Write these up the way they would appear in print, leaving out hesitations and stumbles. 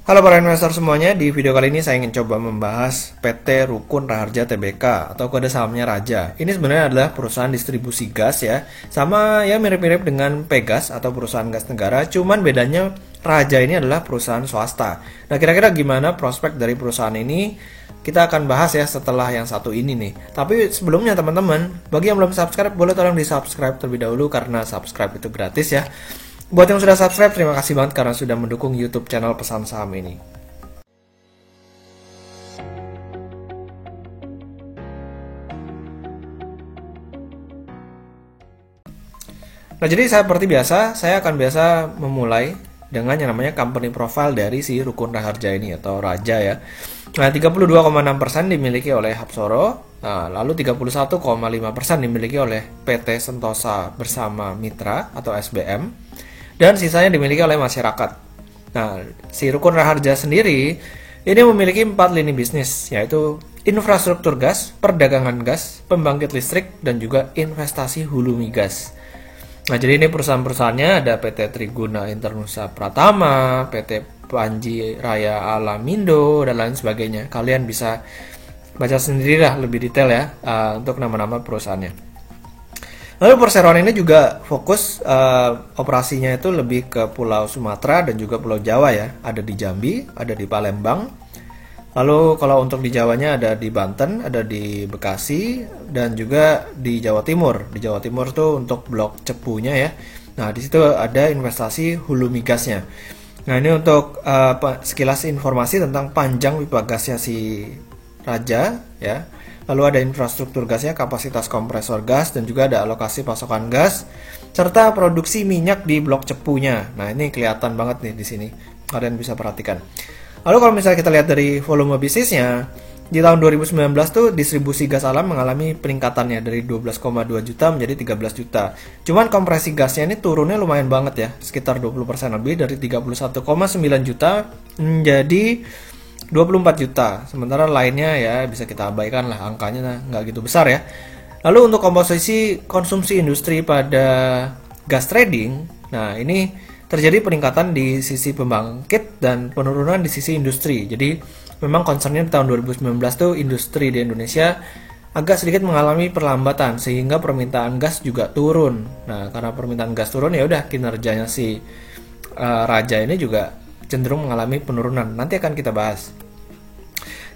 Halo para investor semuanya, di video kali ini saya ingin coba membahas PT Rukun Raharja Tbk atau kode sahamnya Raja. Ini sebenarnya adalah perusahaan distribusi gas ya, sama ya mirip-mirip dengan Pegas atau perusahaan gas negara, cuman bedanya Raja ini adalah perusahaan swasta. Nah, kira-kira gimana prospek dari perusahaan ini? Kita akan bahas ya setelah yang satu ini nih. Tapi sebelumnya teman-teman, bagi yang belum subscribe, boleh tolong di subscribe terlebih dahulu karena subscribe itu gratis ya. Buat yang sudah subscribe, terima kasih banget karena sudah mendukung YouTube channel Pesan Saham ini. Nah, jadi seperti biasa, saya akan biasa memulai dengan yang namanya company profile dari si Rukun Raharja ini atau Raja ya. Nah, 32,6% dimiliki oleh Hapsoro, lalu 31,5% dimiliki oleh PT Sentosa Bersama Mitra atau SBM, dan sisanya dimiliki oleh masyarakat. Nah, si Rukun Raharja sendiri ini memiliki 4 lini bisnis, yaitu infrastruktur gas, perdagangan gas, pembangkit listrik, dan juga investasi hulu migas. Nah, jadi ini perusahaan-perusahaannya ada PT Triguna Internusa Pratama, PT Panji Raya Alamindo, dan lain sebagainya. Kalian bisa baca sendirilah lebih detail ya untuk nama-nama perusahaannya. Lalu perseroan ini juga fokus operasinya itu lebih ke Pulau Sumatera dan juga Pulau Jawa ya. Ada di Jambi, ada di Palembang. Lalu kalau untuk di Jawanya ada di Banten, ada di Bekasi, dan juga di Jawa Timur. Di Jawa Timur tuh untuk blok Cepunya ya. Nah, di situ ada investasi hulu migasnya. Nah, ini untuk sekilas informasi tentang panjang pipa gasnya si Raja ya. Lalu ada infrastruktur gasnya, kapasitas kompresor gas, dan juga ada alokasi pasokan gas, serta produksi minyak di blok Cepunya. Nah, ini kelihatan banget nih di sini. Kalian bisa perhatikan. Lalu kalau misalnya kita lihat dari volume bisnisnya, di tahun 2019 tuh distribusi gas alam mengalami peningkatannya dari 12,2 juta menjadi 13 juta. Cuman kompresi gasnya ini turunnya lumayan banget ya, sekitar 20% lebih dari 31,9 juta menjadi 24 juta. Sementara lainnya ya bisa kita abaikan lah, angkanya nggak gitu besar ya. Lalu untuk komposisi konsumsi industri pada gas trading, nah ini terjadi peningkatan di sisi pembangkit dan penurunan di sisi industri. Jadi memang concernnya di tahun 2019 tuh industri di Indonesia agak sedikit mengalami perlambatan sehingga permintaan gas juga turun. Nah, karena permintaan gas turun ya udah kinerjanya si Raja ini juga cenderung mengalami penurunan. Nanti akan kita bahas.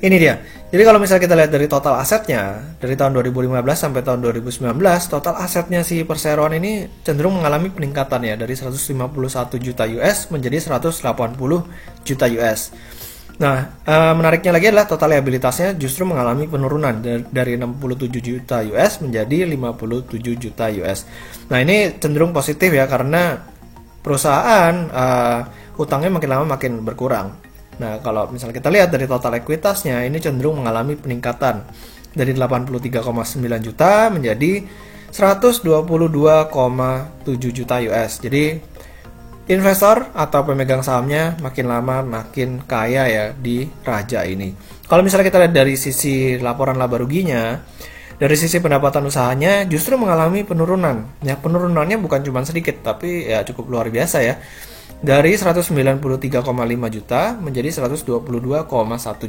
Ini dia. Jadi kalau misalnya kita lihat dari total asetnya dari tahun 2015 sampai tahun 2019, total asetnya si perseroan ini cenderung mengalami peningkatan ya dari 151 juta US menjadi 180 juta US. Nah, menariknya lagi adalah total liabilitasnya justru mengalami penurunan dari 67 juta US menjadi 57 juta US. Nah, ini cenderung positif ya karena perusahaan utangnya makin lama makin berkurang. Nah, kalau misalnya kita lihat dari total ekuitasnya, ini cenderung mengalami peningkatan dari 83,9 juta menjadi 122,7 juta US. Jadi, investor atau pemegang sahamnya makin lama makin kaya ya di Raja ini. Kalau misalnya kita lihat dari sisi laporan laba ruginya, dari sisi pendapatan usahanya justru mengalami penurunan. Ya, penurunannya bukan cuma sedikit, tapi ya cukup luar biasa ya. Dari 193,5 juta menjadi 122,1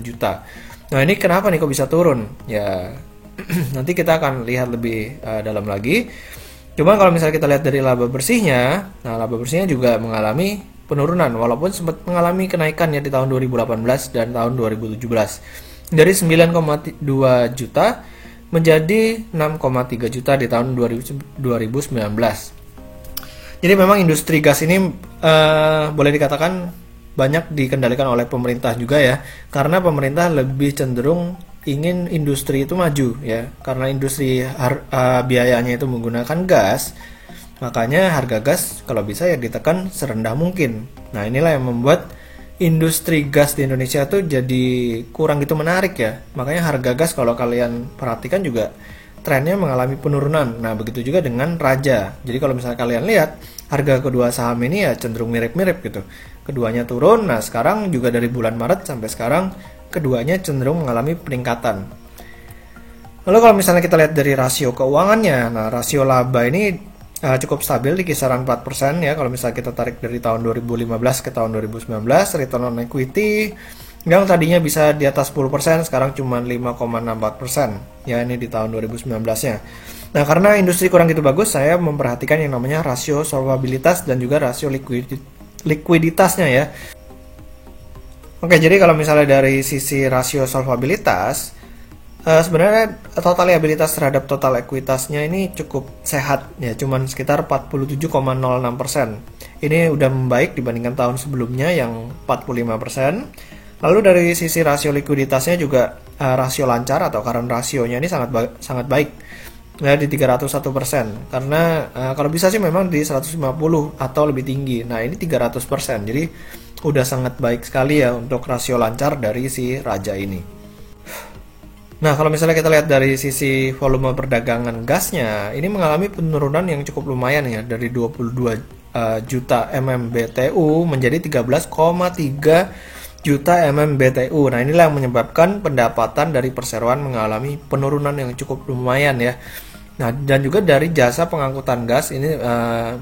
juta. Nah, ini kenapa nih kok bisa turun? Ya, nanti kita akan lihat lebih dalam lagi. Cuman kalau misalnya kita lihat dari laba bersihnya, nah laba bersihnya juga mengalami penurunan walaupun sempat mengalami kenaikan ya di tahun 2018 dan tahun 2017. Dari 9,2 juta menjadi 6,3 juta di tahun 2019. Jadi memang industri gas ini boleh dikatakan banyak dikendalikan oleh pemerintah juga ya, karena pemerintah lebih cenderung ingin industri itu maju ya, karena industri biayanya itu menggunakan gas, makanya harga gas kalau bisa ya ditekan serendah mungkin. Nah, inilah yang membuat industri gas di Indonesia tuh jadi kurang gitu menarik ya, makanya harga gas kalau kalian perhatikan juga trennya mengalami penurunan. Nah, begitu juga dengan Raja. Jadi kalau misalnya kalian lihat, harga kedua saham ini ya cenderung mirip-mirip gitu. Keduanya turun. Nah, sekarang juga dari bulan Maret sampai sekarang, keduanya cenderung mengalami peningkatan. Lalu kalau misalnya kita lihat dari rasio keuangannya, nah rasio laba ini cukup stabil di kisaran 4% ya. Kalau misalnya kita tarik dari tahun 2015 ke tahun 2019, return on equity yang tadinya bisa di atas 10%, sekarang cuma 5,64% ya, ini di tahun 2019-nya. Nah, karena industri kurang gitu bagus, saya memperhatikan yang namanya rasio solvabilitas dan juga rasio likuiditasnya ya. Oke, jadi kalau misalnya dari sisi rasio solvabilitas, sebenarnya total liabilitas terhadap total ekuitasnya ini cukup sehat ya, cuman sekitar 47,06%. Ini udah membaik dibandingkan tahun sebelumnya yang 45%. Lalu dari sisi rasio likuiditasnya juga rasio lancar atau current rasionya ini sangat baik ya, di 301%. Karena kalau bisa sih memang di 150 atau lebih tinggi. Nah, ini 300%. Jadi udah sangat baik sekali ya untuk rasio lancar dari si Raja ini. Nah, kalau misalnya kita lihat dari sisi volume perdagangan gasnya, ini mengalami penurunan yang cukup lumayan ya, dari 22 juta MMBTU menjadi 13,3 juta MMBTU. Nah, inilah yang menyebabkan pendapatan dari perseroan mengalami penurunan yang cukup lumayan ya. Nah, dan juga dari jasa pengangkutan gas ini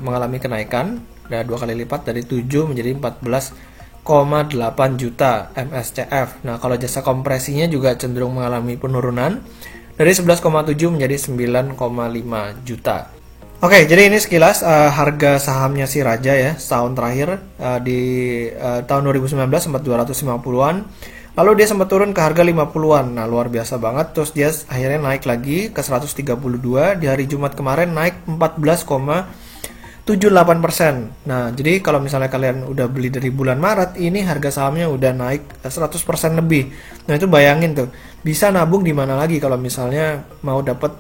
mengalami kenaikan, ya, 2 kali lipat dari 7 menjadi 14,8 juta MSCF. Nah, kalau jasa kompresinya juga cenderung mengalami penurunan dari 11,7 menjadi 9,5 juta. Oke, jadi ini sekilas harga sahamnya si Raja ya, setahun terakhir di tahun 2019 sempat 250-an. Lalu dia sempat turun ke harga 50-an. Nah, luar biasa banget. Terus dia akhirnya naik lagi ke 132. Di hari Jumat kemarin naik 14,78%. Nah, jadi kalau misalnya kalian udah beli dari bulan Maret, ini harga sahamnya udah naik 100% lebih. Nah, itu bayangin tuh, bisa nabung di mana lagi kalau misalnya mau dapat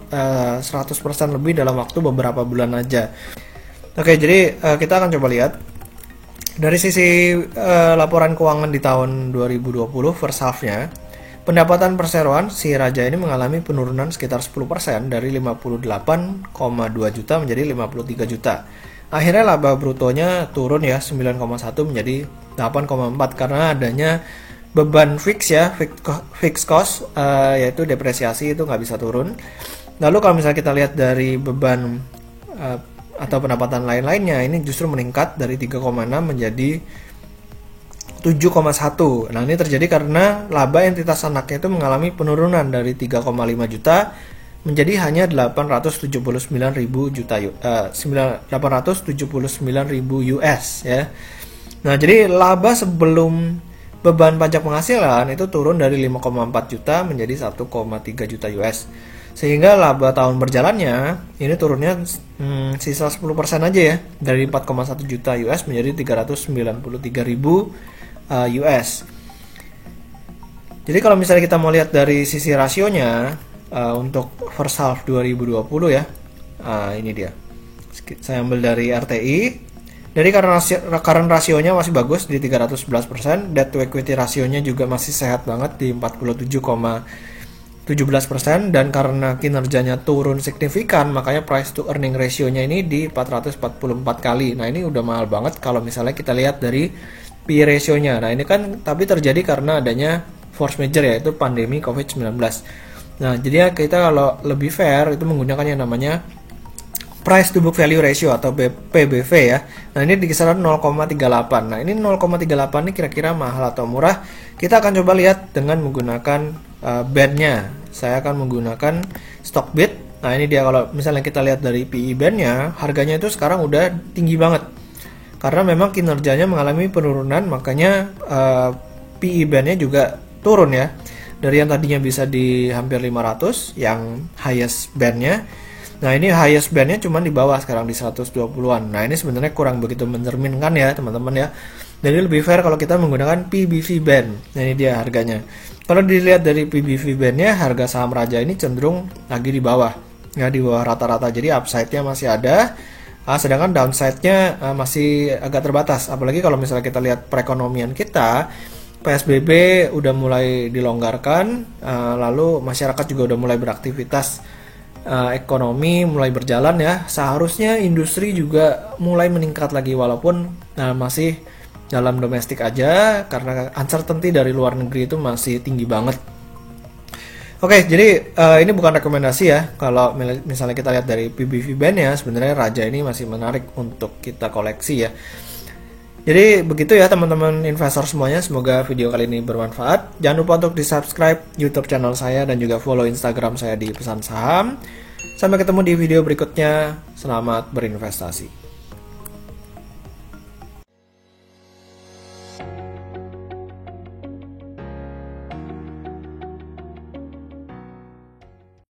100% lebih dalam waktu beberapa bulan aja. Oke, jadi kita akan coba lihat dari sisi laporan keuangan di tahun 2020 first half-nya. Pendapatan perseroan si Raja ini mengalami penurunan sekitar 10% dari 58,2 juta menjadi 53 juta. Akhirnya laba brutonya turun ya, 9,1 menjadi 8,4 karena adanya beban fix ya, fixed cost yaitu depresiasi itu nggak bisa turun. Lalu kalau misalnya kita lihat dari beban atau pendapatan lain-lainnya, ini justru meningkat dari 3,6 menjadi 7,1. Nah, ini terjadi karena laba entitas anaknya itu mengalami penurunan dari 3,5 juta menjadi hanya 879.000 US ya. Nah, jadi laba sebelum beban pajak penghasilan itu turun dari 5,4 juta menjadi 1,3 juta US. Sehingga laba tahun berjalannya ini turunnya sisa 10% aja ya, dari 4,1 juta US menjadi 393.000 US. Jadi kalau misalnya kita mau lihat dari sisi rasionya untuk first half 2020 ya, ini dia. Saya ambil dari RTI. Dari current rasionya masih bagus di 311%, debt to equity rasionya juga masih sehat banget di 47,17%, dan karena kinerjanya turun signifikan makanya price to earning rasionya ini di 444 kali. Nah, ini udah mahal banget kalau misalnya kita lihat dari P/E rasionya. Nah, ini kan tapi terjadi karena adanya force major yaitu pandemi COVID-19. Nah, jadi kita kalau lebih fair itu menggunakan yang namanya price to book value ratio atau PBV ya. Nah, ini di kisaran 0,38. Nah, ini 0,38 ini kira-kira mahal atau murah? Kita akan coba lihat dengan menggunakan bandnya. Saya akan menggunakan Stockbit. Nah, ini dia, kalau misalnya kita lihat dari PE bandnya, harganya itu sekarang udah tinggi banget. Karena memang kinerjanya mengalami penurunan, makanya PE bandnya juga turun ya. Dari yang tadinya bisa di hampir 500, yang highest bandnya. Nah, ini highest bandnya cuma di bawah sekarang di 120-an. Nah, ini sebenarnya kurang begitu mencerminkan ya teman-teman ya. Jadi lebih fair kalau kita menggunakan PBV band. Nah, ini dia harganya. Kalau dilihat dari PBV bandnya, harga saham Raja ini cenderung lagi di bawah. Ya, di bawah rata-rata. Jadi upside-nya masih ada. Sedangkan downside-nya masih agak terbatas. Apalagi kalau misalnya kita lihat perekonomian kita, PSBB udah mulai dilonggarkan, lalu masyarakat juga udah mulai beraktivitas, ekonomi mulai berjalan ya. Seharusnya industri juga mulai meningkat lagi walaupun masih dalam domestik aja karena uncertainty dari luar negeri itu masih tinggi banget. Oke, jadi ini bukan rekomendasi ya. Kalau misalnya kita lihat dari PBV band ya, sebenarnya Raja ini masih menarik untuk kita koleksi ya. Jadi begitu ya teman-teman investor semuanya, semoga video kali ini bermanfaat. Jangan lupa untuk di subscribe YouTube channel saya dan juga follow Instagram saya di Pesan Saham. Sampai ketemu di video berikutnya, selamat berinvestasi.